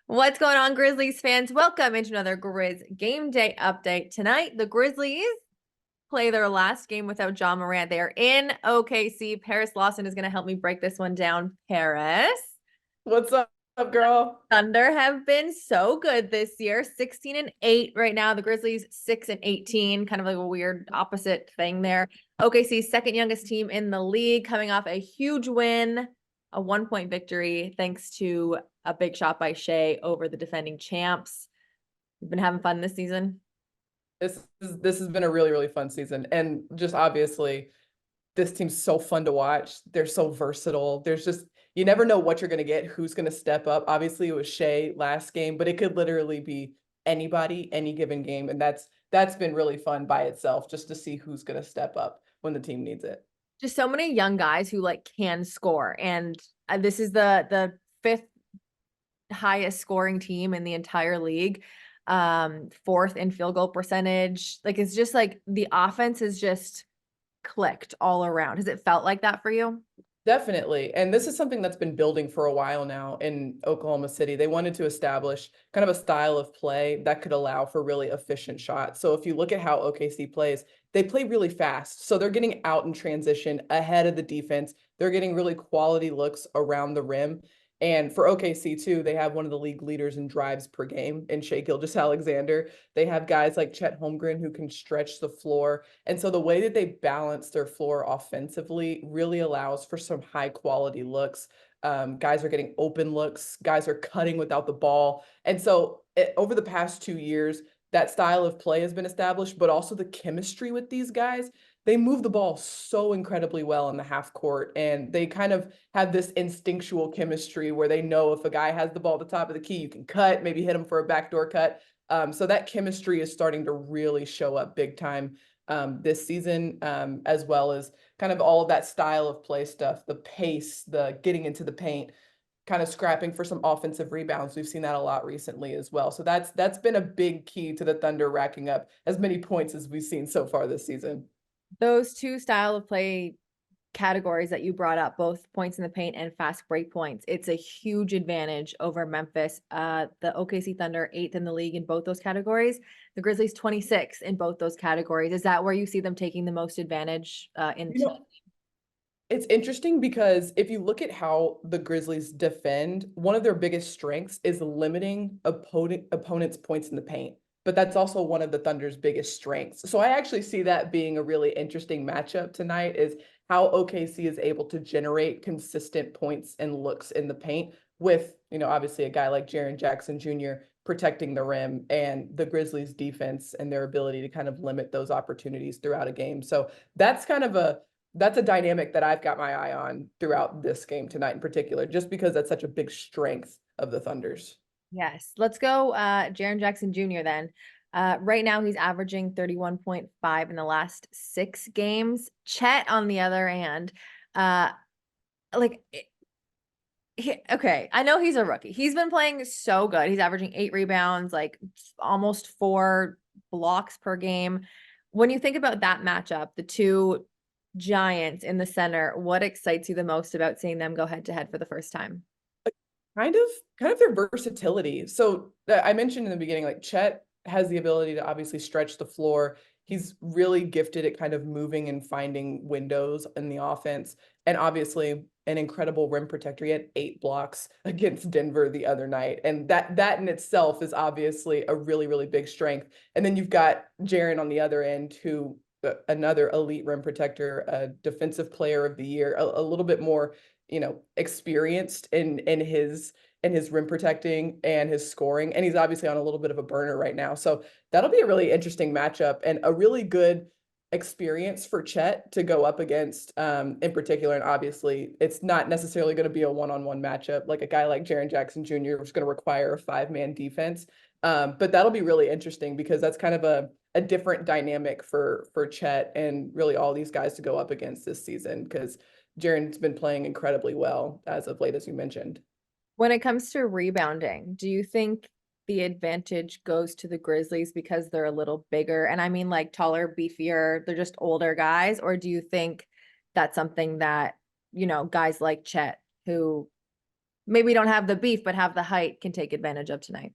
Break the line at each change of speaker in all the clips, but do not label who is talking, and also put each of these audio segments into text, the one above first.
What's going on, Grizzlies fans? Welcome into another Grizz Game Day update. Tonight, the Grizzlies play their last game without Ja Morant. They are in OKC. Paris Lawson is going to help me break this one down. Paris.
What's up, girl?
Thunder have been so good this year, 16-8 right now. The Grizzlies 6-18, kind of like a weird opposite thing there. OKC's second youngest team in the league, coming off a huge win, a 1-point victory, thanks to a big shot by Shea over the defending champs. You've been having fun this season.
This has been a really fun season, and just obviously, this team's so fun to watch. They're so versatile. There's just you never know what you're going to get, who's going to step up. Obviously, it was Shea last game, but it could literally be anybody, any given game, and that's been really fun by itself, just to see who's going to step up when the team needs it.
Just so many young guys who like can score, and this is the fifth highest scoring team in the entire league, fourth in field goal percentage. Like it's just like the offense is just clicked all around. Has it felt like that for you?
Definitely. And this is something that's been building for a while now in Oklahoma City. They wanted to establish kind of a style of play that could allow for really efficient shots. So if you look at how OKC plays, they play really fast. So they're getting out in transition ahead of the defense. They're getting really quality looks around the rim. And for OKC too, they have one of the league leaders in drives per game in Shea Gilgeous-Alexander. They have guys like Chet Holmgren who can stretch the floor. And so the way that they balance their floor offensively really allows for some high quality looks. Guys are getting open looks, guys are cutting without the ball. And so over the past 2 years, that style of play has been established, but also the chemistry with these guys. They move the ball so incredibly well in the half court, and they kind of have this instinctual chemistry where they know if a guy has the ball at the top of the key, you can cut, maybe hit him for a backdoor cut. So that chemistry is starting to really show up big time this season, as well as kind of all of that style of play stuff, the pace, the getting into the paint, kind of scrapping for some offensive rebounds. We've seen that a lot recently as well. So that's been a big key to the Thunder racking up as many points as we've seen so far this season.
Those two style of play categories that you brought up, both points in the paint and fast break points, it's a huge advantage over Memphis. The OKC Thunder 8th in the league in both those categories. The Grizzlies 26 in both those categories. Is that where you see them taking the most advantage in?
You know, it's interesting because if you look at how the Grizzlies defend, one of their biggest strengths is limiting opponents' points in the paint. But that's also one of the Thunder's biggest strengths. So I actually see that being a really interesting matchup tonight is how OKC is able to generate consistent points and looks in the paint with, obviously a guy like Jaren Jackson Jr. protecting the rim and the Grizzlies defense and their ability to kind of limit those opportunities throughout a game. So that's a dynamic that I've got my eye on throughout this game tonight in particular, just because that's such a big strength of the Thunders.
Yes. Let's go Jaren Jackson Jr. then. Right now he's averaging 31.5 in the last 6 games. Chet, on the other hand, like okay, I know he's a rookie. He's been playing so good. He's averaging 8 rebounds, like almost 4 blocks per game. When you think about that matchup, the two giants in the center, what excites you the most about seeing them go head to head for the first time?
Kind of, kind of their versatility. So I mentioned in the beginning, like Chet has the ability to obviously stretch the floor. He's really gifted at kind of moving and finding windows in the offense, and obviously an incredible rim protector. He had 8 blocks against Denver the other night, and that in itself is obviously a really big strength. And then you've got Jaren on the other end, who another elite rim protector, a defensive player of the year, a little bit more experienced in his rim protecting and his scoring. And he's obviously on a little bit of a burner right now. So that'll be a really interesting matchup and a really good experience for Chet to go up against in particular. And obviously it's not necessarily going to be a one-on-one matchup. Like a guy like Jaren Jackson Jr. is going to require a 5-man defense. But that'll be really interesting because that's kind of a different dynamic for Chet and really all these guys to go up against this season, because Jaren's been playing incredibly well as of late, as you mentioned.
When it comes to rebounding, do you think the advantage goes to the Grizzlies because they're a little bigger? And I mean like taller, beefier, they're just older guys, or do you think that's something that, guys like Chet, who maybe don't have the beef, but have the height, can take advantage of tonight.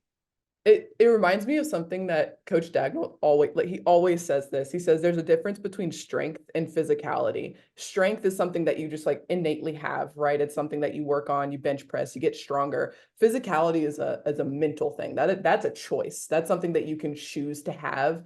It reminds me of something that Coach Dagnall always, like, he always says this. He says there's a difference between strength and physicality. Strength is something that you just like innately have, right? It's something that you work on, you bench press, you get stronger. Physicality is a mental thing. That's a choice. That's something that you can choose to have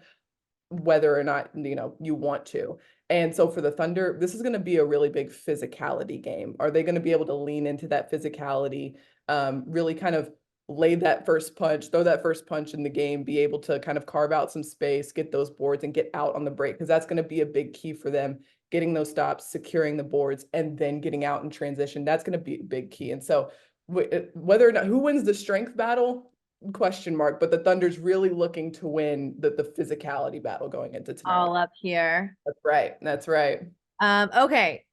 whether or not, you want to. And so for the Thunder, this is going to be a really big physicality game. Are they going to be able to lean into that physicality, really kind of lay that first punch, throw that first punch in the game, be able to kind of carve out some space, get those boards and get out on the break? Because that's going to be a big key for them, getting those stops, securing the boards, and then getting out in transition. That's going to be a big key. And so whether or not who wins the strength battle, question mark, but the Thunder's really looking to win the physicality battle going into tonight.
All up here.
That's right. That's right.
Okay.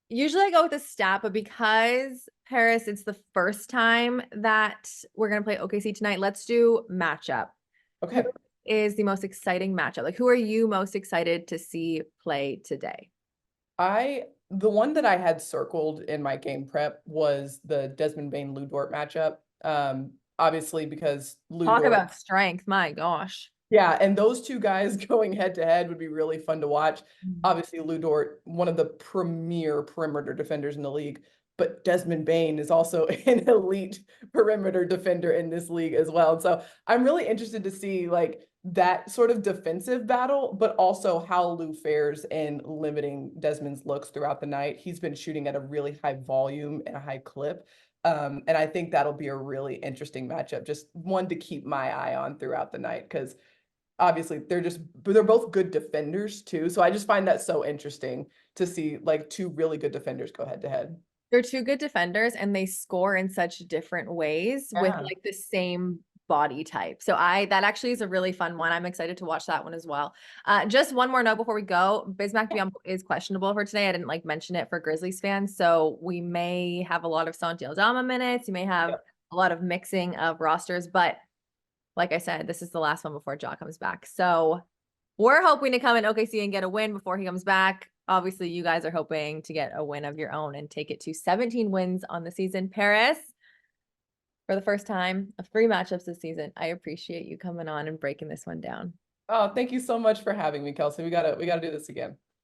Usually I go with a stat, but because Paris, it's the first time that we're gonna play OKC tonight, let's do matchup.
Okay.
Who is the most exciting matchup? Like, who are you most excited to see play today?
The one that I had circled in my game prep was the Desmond Bane Lou Dort matchup. Obviously because Lou
Talk
Dort,
about strength. My gosh.
yeah, and those two guys going head to head would be really fun to watch.
Mhm.
Obviously, Lou Dort, one of the premier perimeter defenders in the league, but Desmond Bane is also an elite perimeter defender in this league as well. So I'm really interested to see like that sort of defensive battle, but also how Lou fares in limiting Desmond's looks throughout the night. He's been shooting at a really high volume and a high clip. And I think that'll be a really interesting matchup, just one to keep my eye on throughout the night, because obviously they're both good defenders too. So I just find that so interesting to see like two really good defenders go head to head.
They're two good defenders and they score in such different ways with
Yeah.
like the same body type. So that actually is a really fun one. I'm excited to watch that one as well. Just one more note before we go. Bismack Biyombo is questionable for today. I didn't like mention it for Grizzlies fans. So we may have a lot of Santi Aldama minutes. You may have
Yep.
a lot of mixing of rosters, but like I said, this is the last one before Ja comes back. So we're hoping to come in OKC and get a win before he comes back. Obviously, you guys are hoping to get a win of your own and take it to 17 wins on the season. Paris, for the first time of 3 matchups this season, I appreciate you coming on and breaking this one down.
Oh, thank you so much for having me, Kelcey. We gotta do this again.